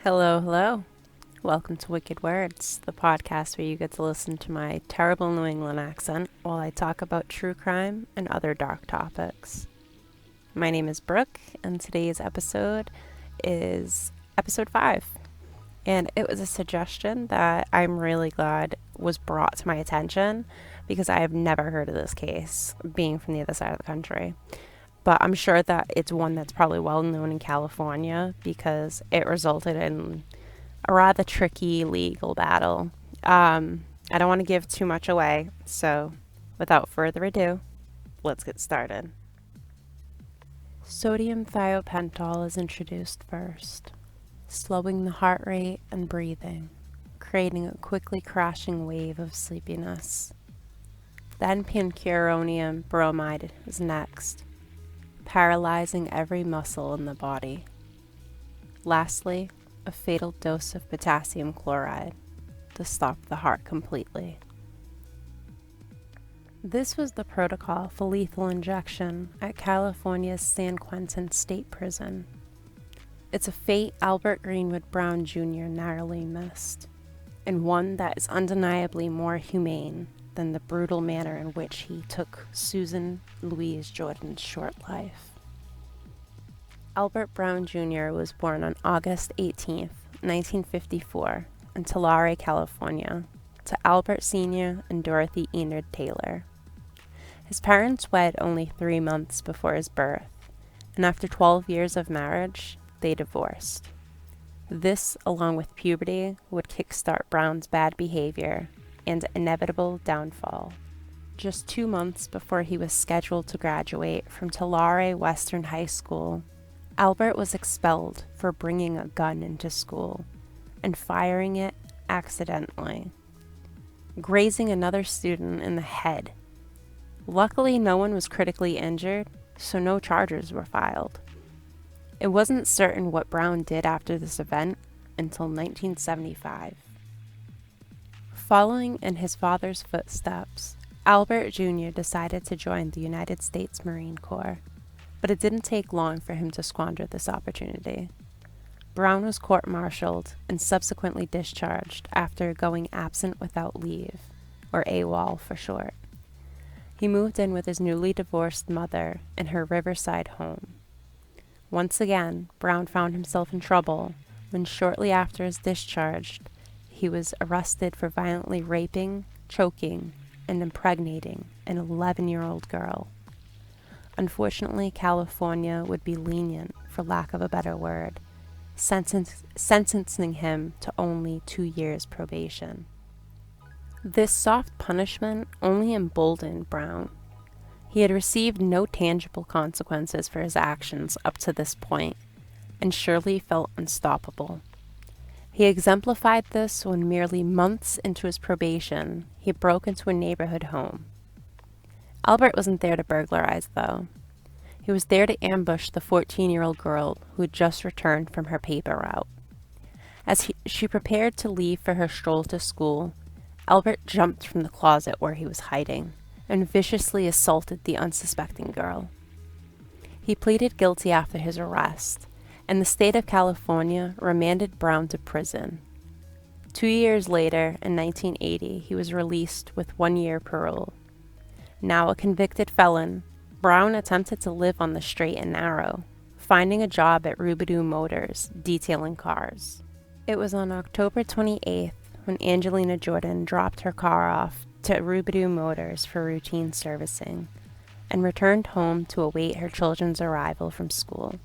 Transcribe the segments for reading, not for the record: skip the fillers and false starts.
Hello, hello. Welcome to Wicked Words, the podcast where you get to listen to my terrible New England accent while I talk about true crime and other dark topics. My name is Brooke, and today's episode is episode 5. And it was a suggestion that I'm really glad was brought to my attention because I have never heard of this case, being from the other side of the country. But I'm sure that it's one that's probably well known in California because it resulted in a rather tricky legal battle. I don't want to give too much away, so without further ado, let's get started. Sodium thiopental is introduced first, slowing the heart rate and breathing, creating a quickly crashing wave of sleepiness. Then pancuronium bromide is next, paralyzing every muscle in the body. Lastly, a fatal dose of potassium chloride to stop the heart completely. This was the protocol for lethal injection at California's San Quentin State Prison. It's a fate Albert Greenwood Brown Jr. narrowly missed, and one that is undeniably more humane than the brutal manner in which he took Susan Louise Jordan's short life. Albert Brown Jr. was born on August 18, 1954, in Tulare, California, to Albert Sr. and Dorothy Enid Taylor. His parents wed only 3 months before his birth, and after 12 years of marriage, they divorced. This, along with puberty, would kickstart Brown's bad behavior and inevitable downfall. Just 2 months before he was scheduled to graduate from Tulare Western High School, Albert was expelled for bringing a gun into school and firing it accidentally, grazing another student in the head. Luckily, no one was critically injured, so no charges were filed. It wasn't certain what Brown did after this event until 1975. Following in his father's footsteps, Albert Jr. decided to join the United States Marine Corps, but it didn't take long for him to squander this opportunity. Brown was court-martialed and subsequently discharged after going absent without leave, or AWOL for short. He moved in with his newly divorced mother in her Riverside home. Once again, Brown found himself in trouble when shortly after his discharge, he was arrested for violently raping, choking, and impregnating an 11-year-old girl. Unfortunately, California would be lenient, for lack of a better word, sentencing him to only 2 years probation. This soft punishment only emboldened Brown. He had received no tangible consequences for his actions up to this point, and surely felt unstoppable. He exemplified this when merely months into his probation, he broke into a neighborhood home. Albert wasn't there to burglarize, though. He was there to ambush the 14-year-old girl who had just returned from her paper route. As she prepared to leave for her stroll to school, Albert jumped from the closet where he was hiding and viciously assaulted the unsuspecting girl. He pleaded guilty after his arrest, and the state of California remanded Brown to prison. 2 years later, in 1980, he was released with 1 year parole. Now a convicted felon, Brown attempted to live on the straight and narrow, finding a job at Rubidoo Motors, detailing cars. It was on October 28th when Angelina Jordan dropped her car off to Rubidoo Motors for routine servicing and returned home to await her children's arrival from school.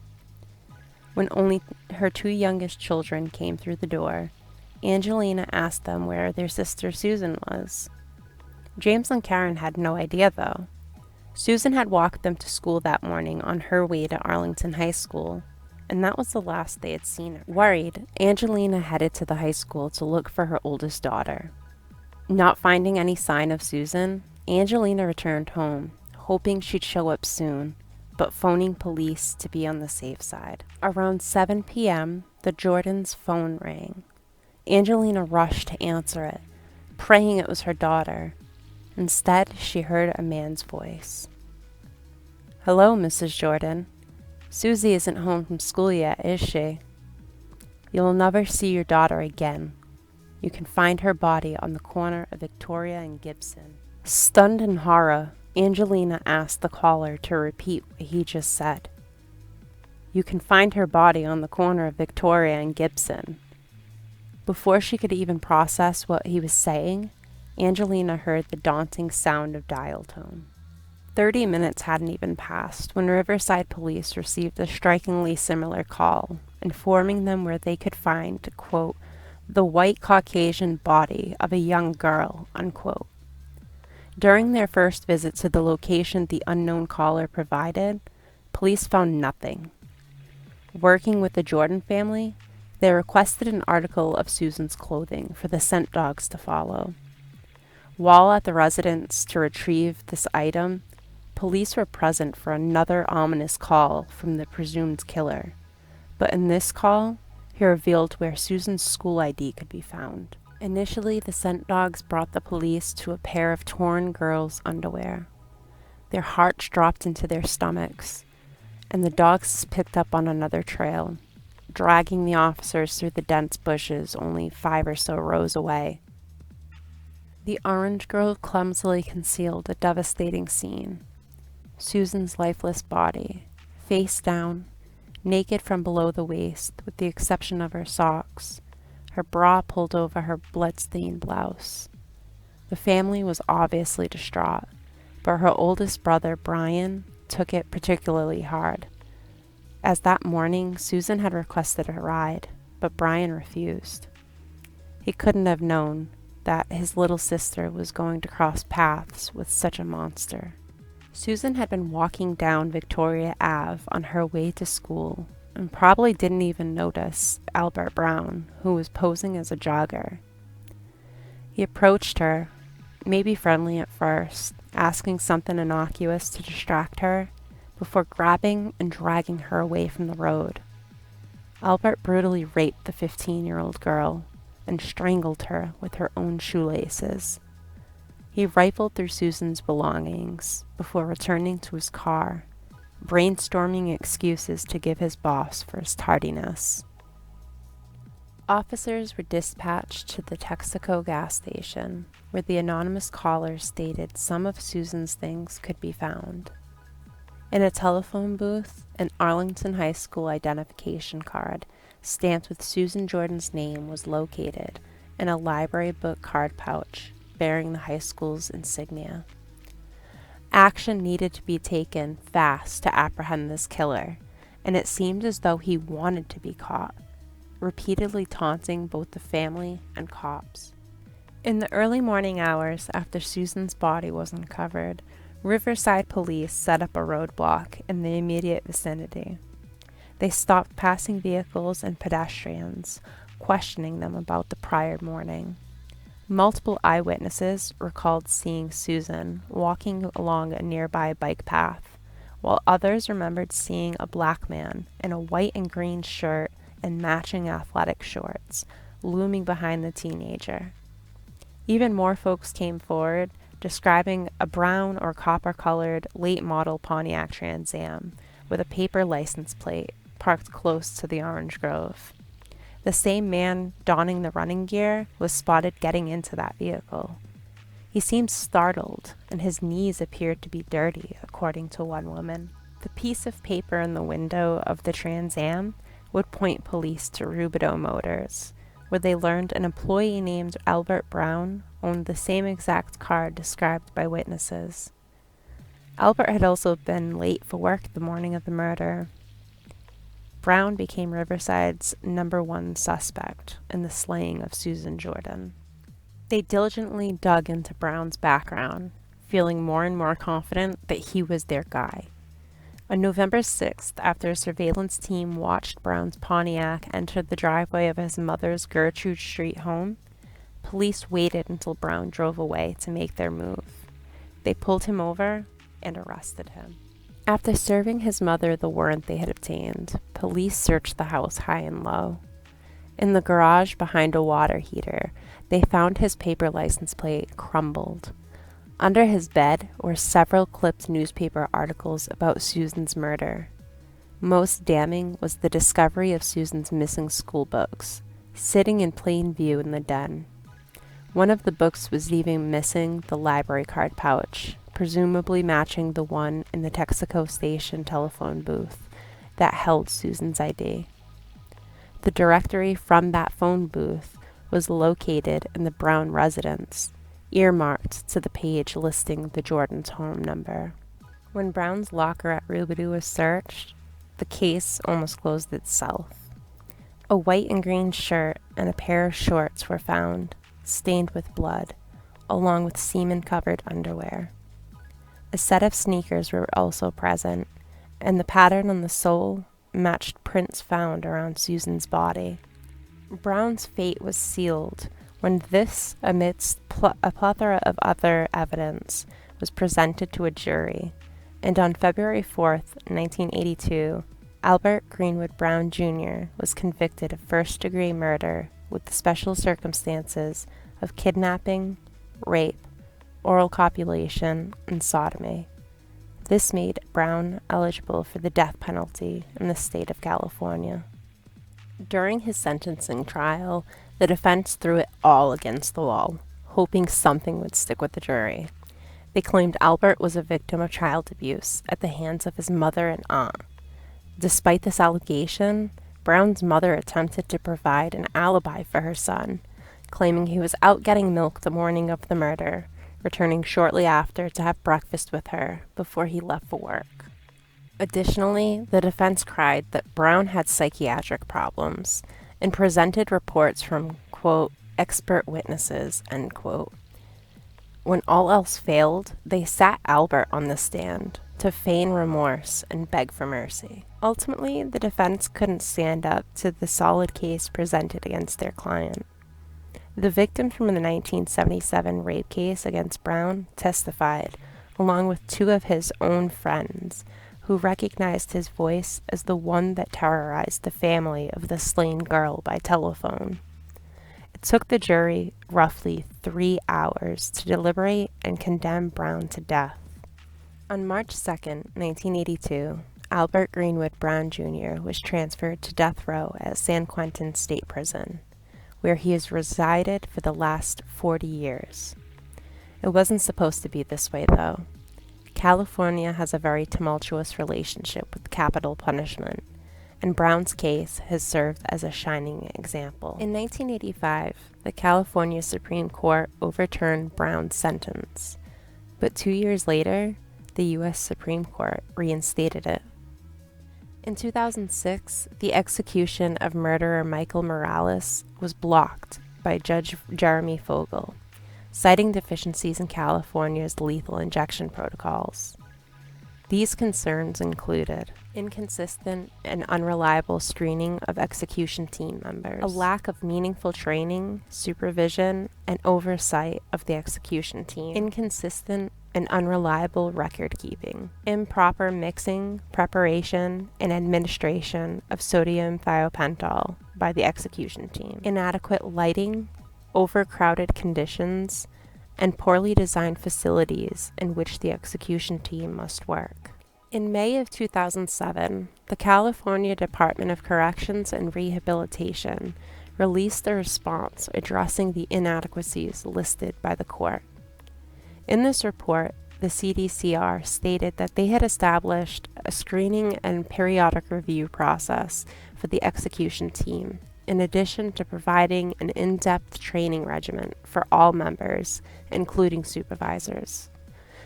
When only her 2 youngest children came through the door, Angelina asked them where their sister Susan was. James and Karen had no idea, though. Susan had walked them to school that morning on her way to Arlington High School, and that was the last they had seen her. Worried, Angelina headed to the high school to look for her oldest daughter. Not finding any sign of Susan, Angelina returned home, hoping she'd show up soon, but phoning police to be on the safe side. Around 7 p.m., the Jordans' phone rang. Angelina rushed to answer it, praying it was her daughter. Instead, she heard a man's voice. "Hello, Mrs. Jordan. Susie isn't home from school yet, is she?" You'll never see your daughter again. You can find her body on the corner of Victoria and Gibson." Stunned in horror, Angelina asked the caller to repeat what he just said. "You can find her body on the corner of Victoria and Gibson." Before she could even process what he was saying, Angelina heard the daunting sound of dial tone. 30 minutes hadn't even passed when Riverside Police received a strikingly similar call, informing them where they could find, quote, "the white Caucasian body of a young girl," unquote. During their first visit to the location the unknown caller provided, police found nothing. Working with the Jordan family, they requested an article of Susan's clothing for the scent dogs to follow. While at the residence to retrieve this item, police were present for another ominous call from the presumed killer. But in this call, he revealed where Susan's school ID could be found. Initially, the scent dogs brought the police to a pair of torn girls' underwear. Their hearts dropped into their stomachs, and the dogs picked up on another trail, dragging the officers through the dense bushes only 5 or so rows away. The orange girl clumsily concealed a devastating scene. Susan's lifeless body, face down, naked from below the waist with the exception of her socks, her bra pulled over her blood-stained blouse. The family was obviously distraught, but her oldest brother, Brian, took it particularly hard. As that morning, Susan had requested a ride, but Brian refused. He couldn't have known that his little sister was going to cross paths with such a monster. Susan had been walking down Victoria Ave on her way to school and probably didn't even notice Albert Brown, who was posing as a jogger. He approached her, maybe friendly at first, asking something innocuous to distract her, before grabbing and dragging her away from the road. Albert brutally raped the 15-year-old girl and strangled her with her own shoelaces. He rifled through Susan's belongings before returning to his car, brainstorming excuses to give his boss for his tardiness. Officers were dispatched to the Texaco gas station, where the anonymous caller stated some of Susan's things could be found. In a telephone booth, an Arlington High School identification card stamped with Susan Jordan's name was located in a library book card pouch bearing the high school's insignia. Action needed to be taken fast to apprehend this killer, and it seemed as though he wanted to be caught, repeatedly taunting both the family and cops. In the early morning hours after Susan's body was uncovered, Riverside Police set up a roadblock in the immediate vicinity. They stopped passing vehicles and pedestrians, questioning them about the prior morning. Multiple eyewitnesses recalled seeing Susan walking along a nearby bike path, while others remembered seeing a black man in a white and green shirt and matching athletic shorts looming behind the teenager. Even more folks came forward, describing a brown or copper-colored late-model Pontiac Trans Am with a paper license plate parked close to the orange grove. The same man donning the running gear was spotted getting into that vehicle. He seemed startled, and his knees appeared to be dirty, according to one woman. The piece of paper in the window of the Trans Am would point police to Rubidoux Motors, where they learned an employee named Albert Brown owned the same exact car described by witnesses. Albert had also been late for work the morning of the murder. Brown became Riverside's #1 suspect in the slaying of Susan Jordan. They diligently dug into Brown's background, feeling more and more confident that he was their guy. On November 6th, after a surveillance team watched Brown's Pontiac enter the driveway of his mother's Gertrude Street home, police waited until Brown drove away to make their move. They pulled him over and arrested him. After serving his mother the warrant they had obtained, police searched the house high and low. In the garage behind a water heater, they found his paper license plate crumbled. Under his bed were several clipped newspaper articles about Susan's murder. Most damning was the discovery of Susan's missing school books, sitting in plain view in the den. One of the books was even missing the library card pouch, presumably matching the one in the Texaco station telephone booth that held Susan's ID. The directory from that phone booth was located in the Brown residence, earmarked to the page listing the Jordan's home number. When Brown's locker at Rubidoux was searched, the case almost closed itself. A white and green shirt and a pair of shorts were found, stained with blood, along with semen-covered underwear. A set of sneakers were also present, and the pattern on the sole matched prints found around Susan's body. Brown's fate was sealed when this, amidst a plethora of other evidence, was presented to a jury, and on February 4th, 1982, Albert Greenwood Brown Jr. was convicted of first-degree murder with the special circumstances of kidnapping, rape, oral copulation, and sodomy. This made Brown eligible for the death penalty in the state of California. During his sentencing trial, the defense threw it all against the wall, hoping something would stick with the jury. They claimed Albert was a victim of child abuse at the hands of his mother and aunt. Despite this allegation, Brown's mother attempted to provide an alibi for her son, claiming he was out getting milk the morning of the murder, returning shortly after to have breakfast with her before he left for work. Additionally, the defense cried that Brown had psychiatric problems and presented reports from, quote, expert witnesses, end quote. When all else failed, they sat Albert on the stand to feign remorse and beg for mercy. Ultimately, the defense couldn't stand up to the solid case presented against their client. The victim from the 1977 rape case against Brown testified, along with two of his own friends, who recognized his voice as the one that terrorized the family of the slain girl by telephone. It took the jury roughly 3 hours to deliberate and condemn Brown to death. On March 2, 1982, Albert Greenwood Brown Jr. was transferred to death row at San Quentin State Prison, where he has resided for the last 40 years. It wasn't supposed to be this way, though. California has a very tumultuous relationship with capital punishment, and Brown's case has served as a shining example. In 1985, the California Supreme Court overturned Brown's sentence, but 2 years later, the U.S. Supreme Court reinstated it. In 2006, the execution of murderer Michael Morales was blocked by Judge Jeremy Fogel, citing deficiencies in California's lethal injection protocols. These concerns included inconsistent and unreliable screening of execution team members, a lack of meaningful training, supervision, and oversight of the execution team, inconsistent and unreliable record keeping, improper mixing, preparation, and administration of sodium thiopental by the execution team, inadequate lighting, overcrowded conditions, and poorly designed facilities in which the execution team must work. In May of 2007, the California Department of Corrections and Rehabilitation released a response addressing the inadequacies listed by the court. In this report, the CDCR stated that they had established a screening and periodic review process for the execution team, in addition to providing an in-depth training regimen for all members, including supervisors.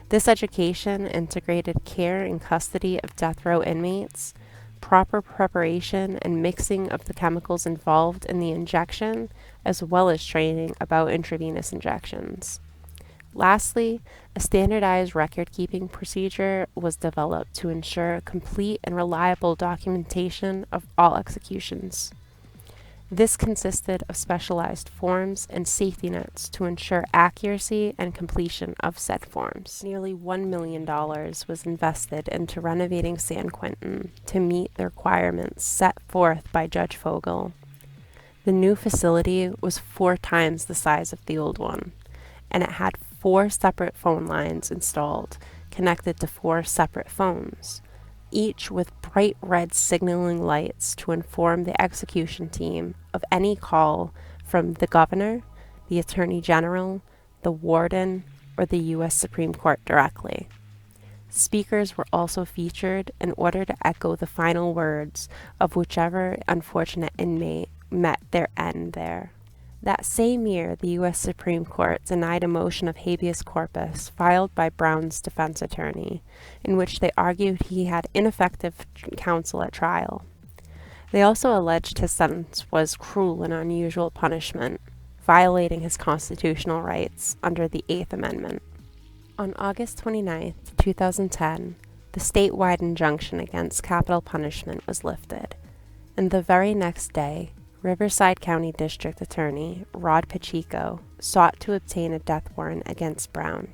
This education integrated care and custody of death row inmates, proper preparation and mixing of the chemicals involved in the injection, as well as training about intravenous injections. Lastly, a standardized record-keeping procedure was developed to ensure complete and reliable documentation of all executions. This consisted of specialized forms and safety nets to ensure accuracy and completion of said forms. Nearly $1 million was invested into renovating San Quentin to meet the requirements set forth by Judge Fogel. The new facility was 4 times the size of the old one, and it had 4 separate phone lines installed, connected to 4 separate phones, each with bright red signaling lights to inform the execution team of any call from the governor, the attorney general, the warden, or the U.S. Supreme Court directly. Speakers were also featured in order to echo the final words of whichever unfortunate inmate met their end there. That same year, the U.S. Supreme Court denied a motion of habeas corpus filed by Brown's defense attorney, in which they argued he had ineffective counsel at trial. They also alleged his sentence was cruel and unusual punishment, violating his constitutional rights under the Eighth Amendment. On August 29, 2010, the statewide injunction against capital punishment was lifted, and the very next day, Riverside County District Attorney Rod Pacheco sought to obtain a death warrant against Brown.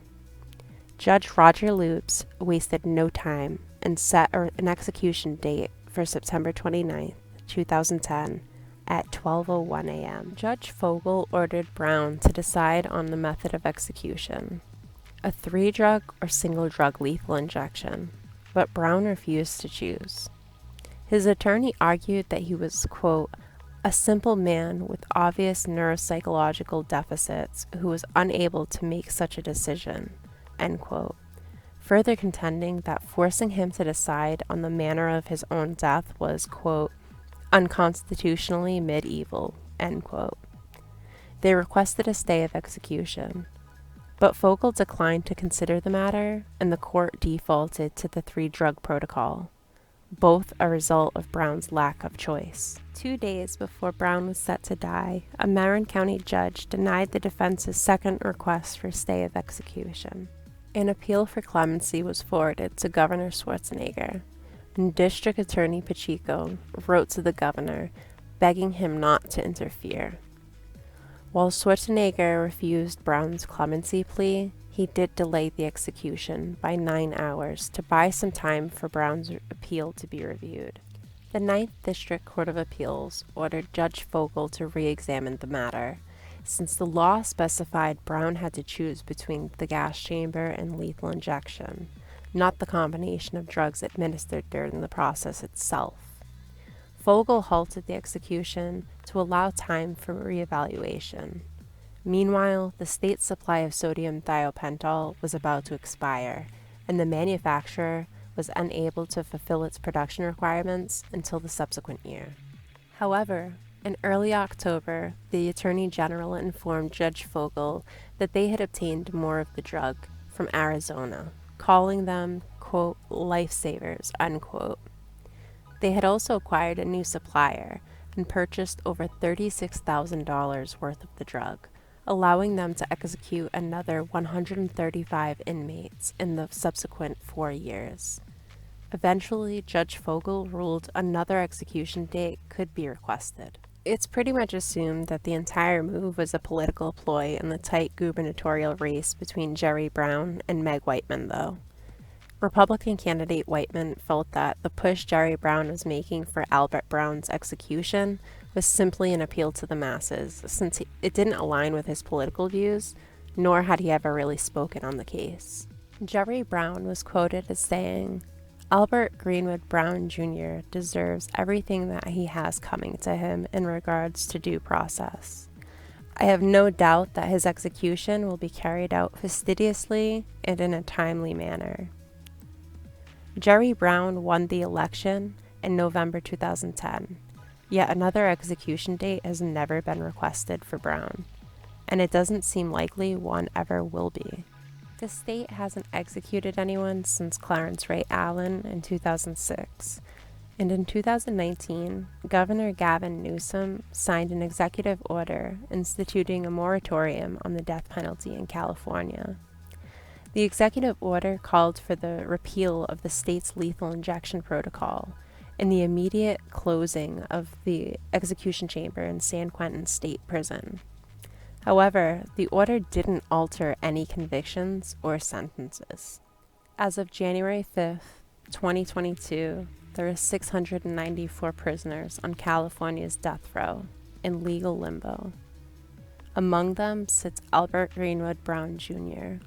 Judge Roger Lubes wasted no time and set an execution date for September 29, 2010 at 12:01 a.m. Judge Fogel ordered Brown to decide on the method of execution, a 3-drug or single-drug lethal injection, but Brown refused to choose. His attorney argued that he was, quote, a simple man with obvious neuropsychological deficits who was unable to make such a decision, end quote, further contending that forcing him to decide on the manner of his own death was, quote, unconstitutionally medieval, end quote. They requested a stay of execution, but Fogel declined to consider the matter, and the court defaulted to the 3-drug protocol, both a result of Brown's lack of choice. 2 days before Brown was set to die, a Marin County judge denied the defense's second request for stay of execution. An appeal for clemency was forwarded to Governor Schwarzenegger, and District Attorney Pacheco wrote to the governor, begging him not to interfere. While Schwarzenegger refused Brown's clemency plea, he did delay the execution by 9 hours to buy some time for Brown's appeal to be reviewed. The Ninth District Court of Appeals ordered Judge Fogel to re-examine the matter, since the law specified Brown had to choose between the gas chamber and lethal injection, not the combination of drugs administered during the process itself. Fogel halted the execution to allow time for reevaluation. Meanwhile, the state's supply of sodium thiopental was about to expire, and the manufacturer was unable to fulfill its production requirements until the subsequent year. However, in early October, the Attorney General informed Judge Fogel that they had obtained more of the drug from Arizona, calling them, quote, lifesavers, unquote. They had also acquired a new supplier and purchased over $36,000 worth of the drug, allowing them to execute another 135 inmates in the subsequent 4 years. Eventually, Judge Fogel ruled another execution date could be requested. It's pretty much assumed that the entire move was a political ploy in the tight gubernatorial race between Jerry Brown and Meg Whitman, though. Republican candidate Whitman felt that the push Jerry Brown was making for Albert Brown's execution was simply an appeal to the masses, since it didn't align with his political views, nor had he ever really spoken on the case. Jerry Brown was quoted as saying, Albert Greenwood Brown Jr. deserves everything that he has coming to him in regards to due process. I have no doubt that his execution will be carried out fastidiously and in a timely manner. Jerry Brown won the election in November 2010, yet another execution date has never been requested for Brown, and it doesn't seem likely one ever will be. The state hasn't executed anyone since Clarence Ray Allen in 2006, and in 2019, Governor Gavin Newsom signed an executive order instituting a moratorium on the death penalty in California. The executive order called for the repeal of the state's lethal injection protocol and the immediate closing of the execution chamber in San Quentin State Prison. However, the order didn't alter any convictions or sentences. As of January 5th, 2022, there are 694 prisoners on California's death row in legal limbo. Among them sits Albert Greenwood Brown Jr.,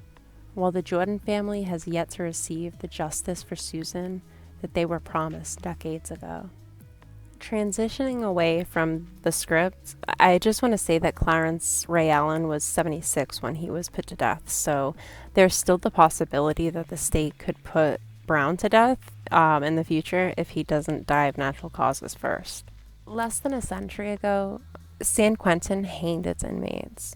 while the Jordan family has yet to receive the Justice for Susan that they were promised decades ago. Transitioning away from the script, I just want to say that Clarence Ray Allen was 76 when he was put to death, so there's still the possibility that the state could put Brown to death in the future if he doesn't die of natural causes first. Less than a century ago, San Quentin hanged its inmates.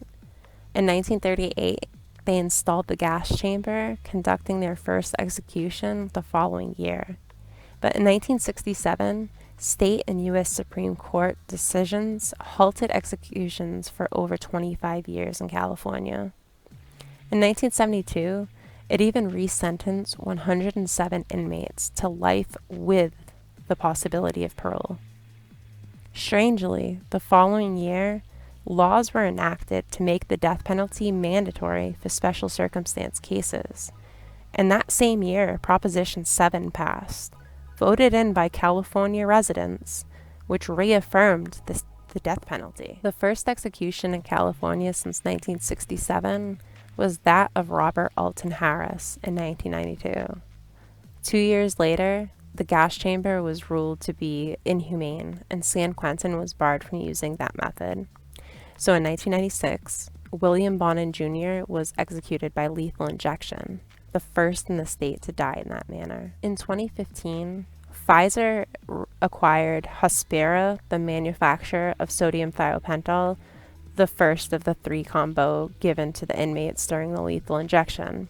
In 1938, they installed the gas chamber, conducting their first execution the following year. But in 1967, state and U.S. Supreme Court decisions halted executions for over 25 years in California. In 1972, it even resentenced 107 inmates to life with the possibility of parole. Strangely, the following year, laws were enacted to make the death penalty mandatory for special circumstance cases. And that same year, Proposition 7 passed, voted in by California residents, which reaffirmed the death penalty. The first execution in California since 1967 was that of Robert Alton Harris in 1992. 2 years later, the gas chamber was ruled to be inhumane, and San Quentin was barred from using that method. So in 1996, William Bonin Jr. was executed by lethal injection, the first in the state to die in that manner. In 2015, Pfizer acquired Hospira, the manufacturer of sodium thiopental, the first of the 3 combo given to the inmates during the lethal injection.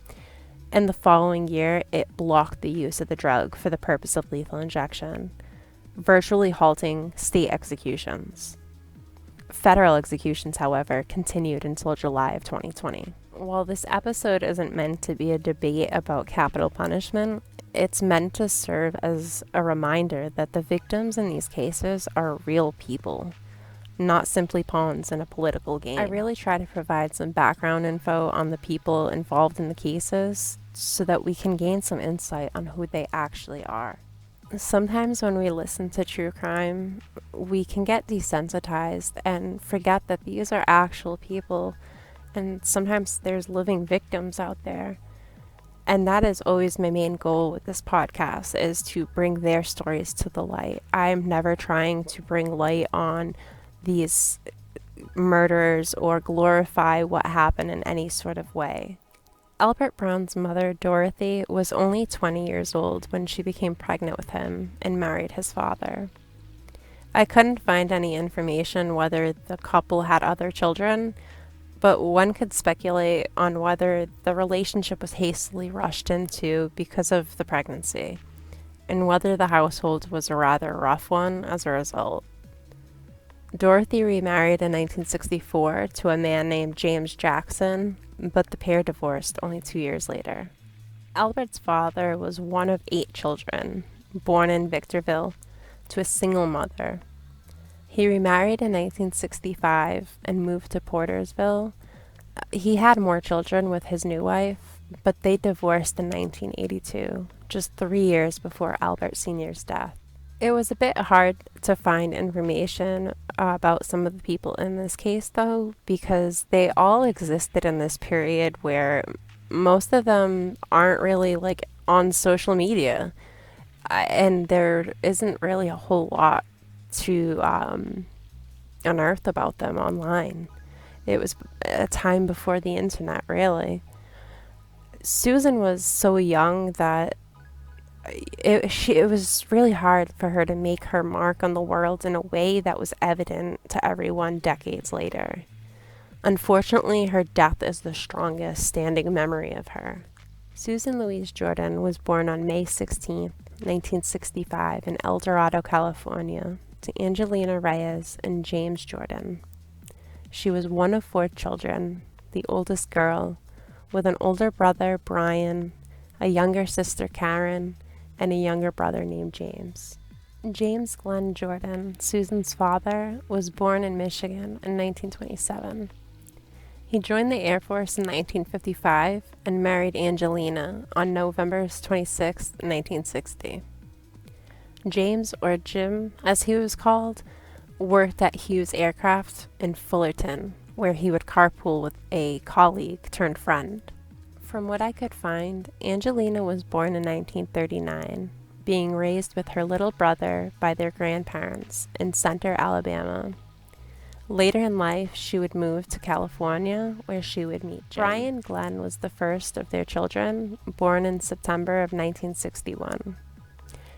And the following year, it blocked the use of the drug for the purpose of lethal injection, virtually halting state executions. Federal executions, however, continued until July of 2020. While this episode isn't meant to be a debate about capital punishment, it's meant to serve as a reminder that the victims in these cases are real people, not simply pawns in a political game. I really try to provide some background info on the people involved in the cases so that we can gain some insight on who they actually are. Sometimes when we listen to true crime, we can get desensitized and forget that these are actual people, and sometimes there's living victims out there. And that is always my main goal with this podcast, is to bring their stories to the light. I'm never trying to bring light on these murders or glorify what happened in any sort of way. Albert Brown's mother, Dorothy, was only 20 years old when she became pregnant with him and married his father. I couldn't find any information whether the couple had other children, but one could speculate on whether the relationship was hastily rushed into because of the pregnancy, and whether the household was a rather rough one as a result. Dorothy remarried in 1964 to a man named James Jackson, but the pair divorced only 2 years later. Albert's father was one of 8 children, born in Victorville, to a single mother. He remarried in 1965 and moved to Portersville. He had more children with his new wife, but they divorced in 1982, just 3 years before Albert Sr.'s death. It was a bit hard to find information about some of the people in this case, though, because they all existed in this period where most of them aren't really on social media, and there isn't really a whole lot to unearth about them online. It was a time before the internet, really. Susan was so young that it was really hard for her to make her mark on the world in a way that was evident to everyone decades later. Unfortunately, her death is the strongest standing memory of her. Susan Louise Jordan was born on May 16, 1965 in El Dorado, California, to Angelina Reyes and James Jordan. She was one of 4 children, the oldest girl, with an older brother, Brian, a younger sister, Karen, and a younger brother named James. James Glenn Jordan, Susan's father, was born in Michigan in 1927. He joined the Air Force in 1955 and married Angelina on November 26, 1960. James, or Jim, as he was called, worked at Hughes Aircraft in Fullerton, where he would carpool with a colleague turned friend. From what I could find, Angelina was born in 1939, being raised with her little brother by their grandparents in Center, Alabama. Later in life, she would move to California, where she would meet Jane. Brian Glenn was the first of their children, born in September of 1961.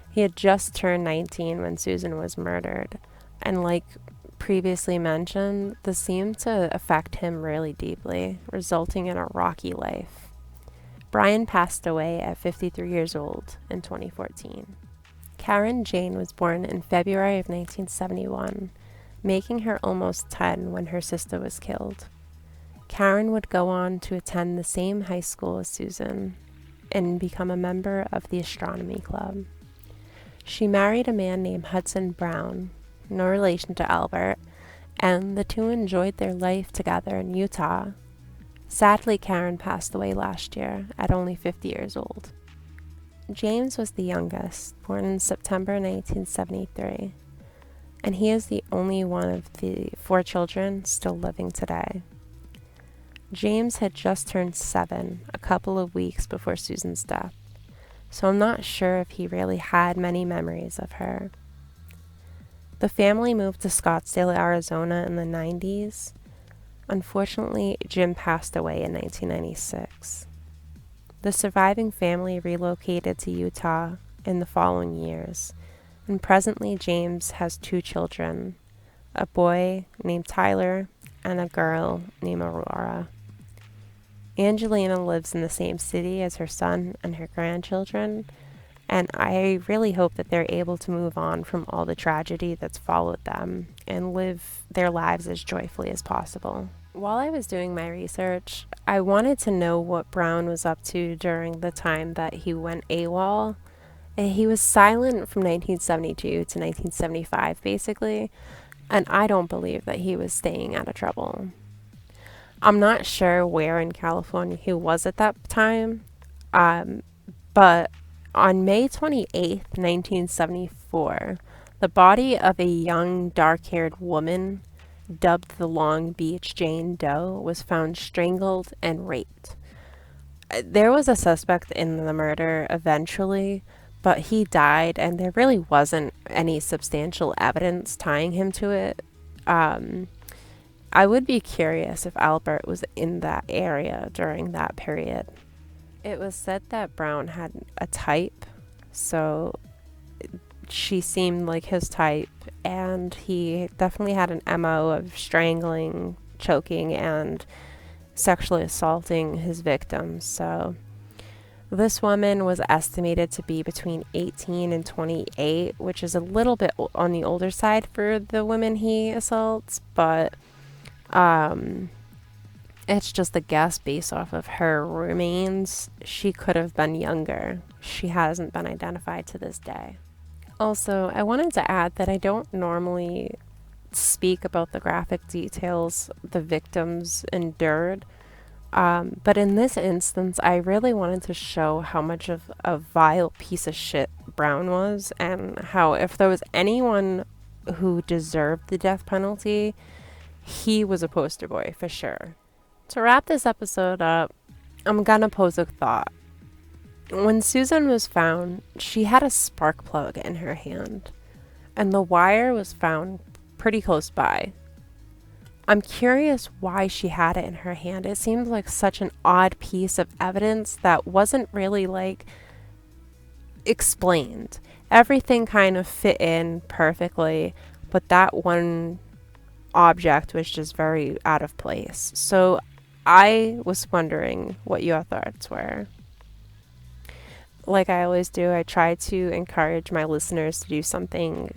He had just turned 19 when Susan was murdered, and like previously mentioned, this seemed to affect him really deeply, resulting in a rocky life. Brian passed away at 53 years old in 2014. Karen Jane was born in February of 1971, making her almost 10 when her sister was killed. Karen would go on to attend the same high school as Susan and become a member of the astronomy club. She married a man named Hudson Brown, no relation to Albert, and the two enjoyed their life together in Utah. Sadly, Karen passed away last year at only 50 years old. James was the youngest, born in September 1973, and he is the only one of the 4 children still living today. James had just turned 7 a couple of weeks before Susan's death, so I'm not sure if he really had many memories of her. The family moved to Scottsdale, Arizona in the 90s. Unfortunately, Jim passed away in 1996. The surviving family relocated to Utah in the following years, and presently James has 2 children, a boy named Tyler and a girl named Aurora. Angelina lives in the same city as her son and her grandchildren, and I really hope that they're able to move on from all the tragedy that's followed them and live their lives as joyfully as possible. While I was doing my research, I wanted to know what Brown was up to during the time that he went AWOL. He was silent from 1972 to 1975, basically, and I don't believe that he was staying out of trouble. I'm not sure where in California he was at that time, but on May 28, 1974, the body of a young, dark-haired woman, dubbed the Long Beach Jane Doe, was found strangled and raped. There was a suspect in the murder eventually, but he died, and there really wasn't any substantial evidence tying him to it. I would be curious if Albert was in that area during that period. It was said that Brown had a type, so she seemed like his type, and he definitely had an MO of strangling, choking, and sexually assaulting his victims. So this woman was estimated to be between 18 and 28, which is a little bit on the older side for the women he assaults, but it's just a guess based off of her remains. She could have been younger. She hasn't been identified to this day. Also, I wanted to add that I don't normally speak about the graphic details the victims endured, but in this instance, I really wanted to show how much of a vile piece of shit Brown was, and how if there was anyone who deserved the death penalty, he was a poster boy for sure. To wrap this episode up, I'm gonna pose a thought. When Susan was found, she had a spark plug in her hand, and the wire was found pretty close by. I'm curious why she had it in her hand. It seems like such an odd piece of evidence that wasn't really explained. Everything kind of fit in perfectly, but that one object was just very out of place. So I was wondering what your thoughts were. Like I always do, I try to encourage my listeners to do something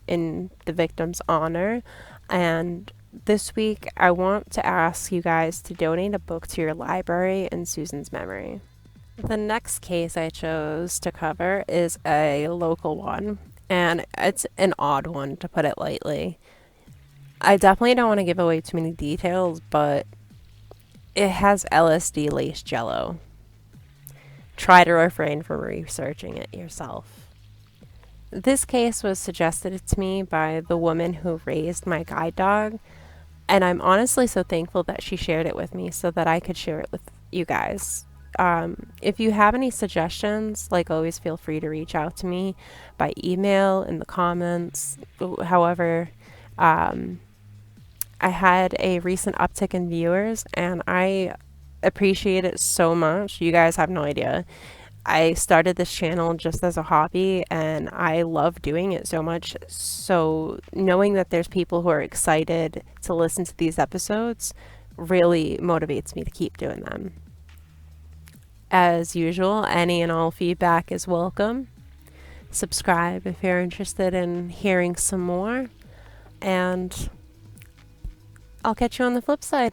in the victim's honor. And this week, I want to ask you guys to donate a book to your library in Susan's memory. The next case I chose to cover is a local one, and it's an odd one, to put it lightly. I definitely don't want to give away too many details, but it has LSD laced jello. Try to refrain from researching it yourself. This case was suggested to me by the woman who raised my guide dog, and I'm honestly so thankful that she shared it with me so that I could share it with you guys. If you have any suggestions, like always feel free to reach out to me by email, in the comments, however. Um, I had a recent uptick in viewers and I appreciate it so much. You guys have no idea. I started this channel just as a hobby and I love doing it so much. So knowing that there's people who are excited to listen to these episodes really motivates me to keep doing them. As usual, any and all feedback is welcome. Subscribe if you're interested in hearing some more, and I'll catch you on the flip side.